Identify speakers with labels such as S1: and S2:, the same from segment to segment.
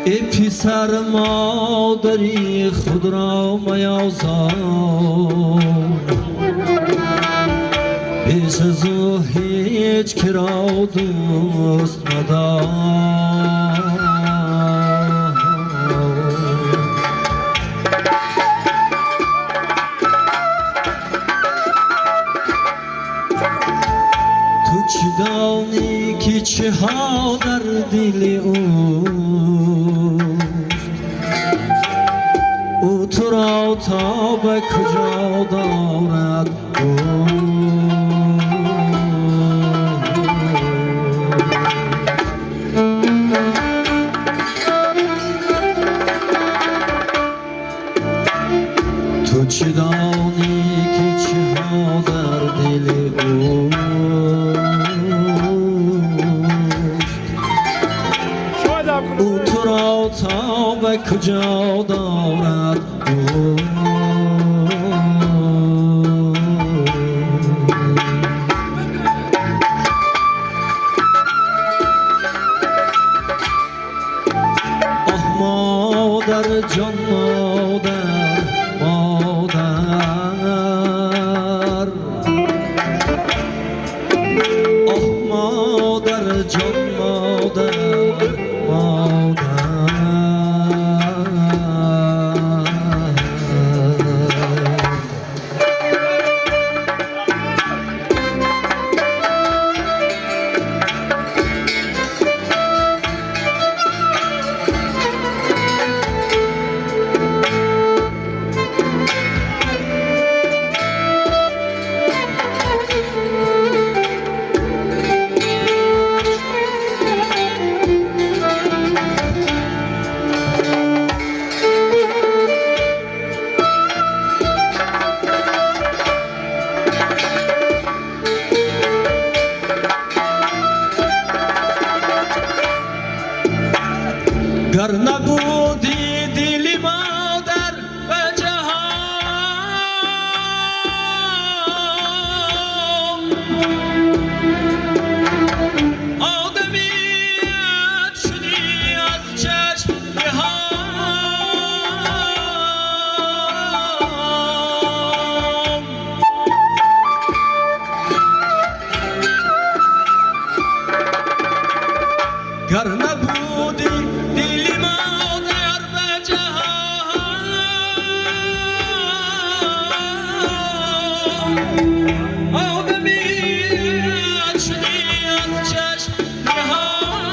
S1: ای پسر مادری خود را میازار، پیش از او هیچ که را دوست مدار. تو چی دانی که چه ها در دل او تو را تا به کجا دارد تو چه دانی که چه ها در دل او تو را تا به کجا دارد آه مادر جان مادر مادر، آه مادر جان مادر مادر. گر نبودی دل مادر به جهان، آدمیت شدی از چشم نهان. گر نبودی دل مادر به جهان، آدمیت شدی از چشم نهان.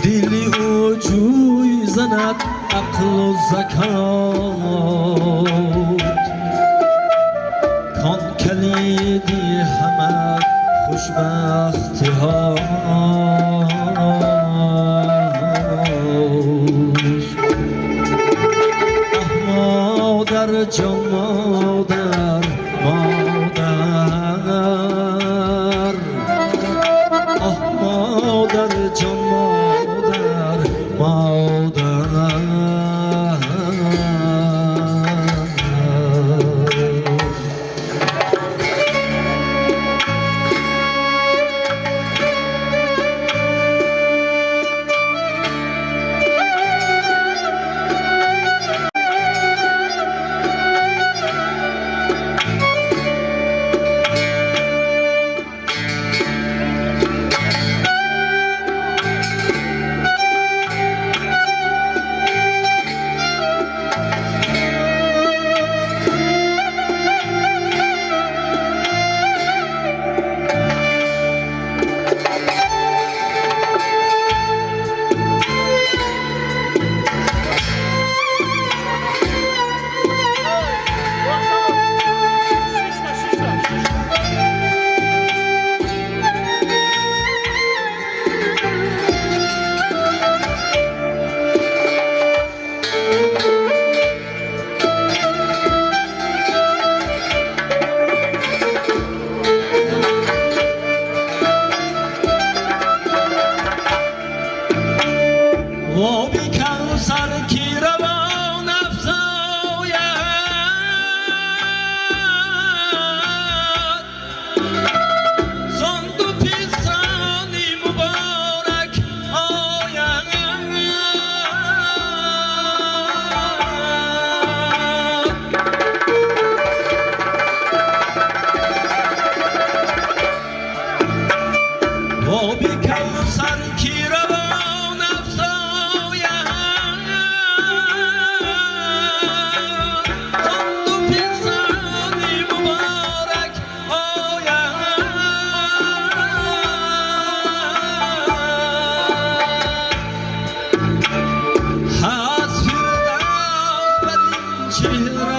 S1: دل او جوی زند عقل و زکات، کان کلیدی همه خوشبختی هاست. آه مادر جان مادر مادر، آه مادر جان مادر مادر. مهربان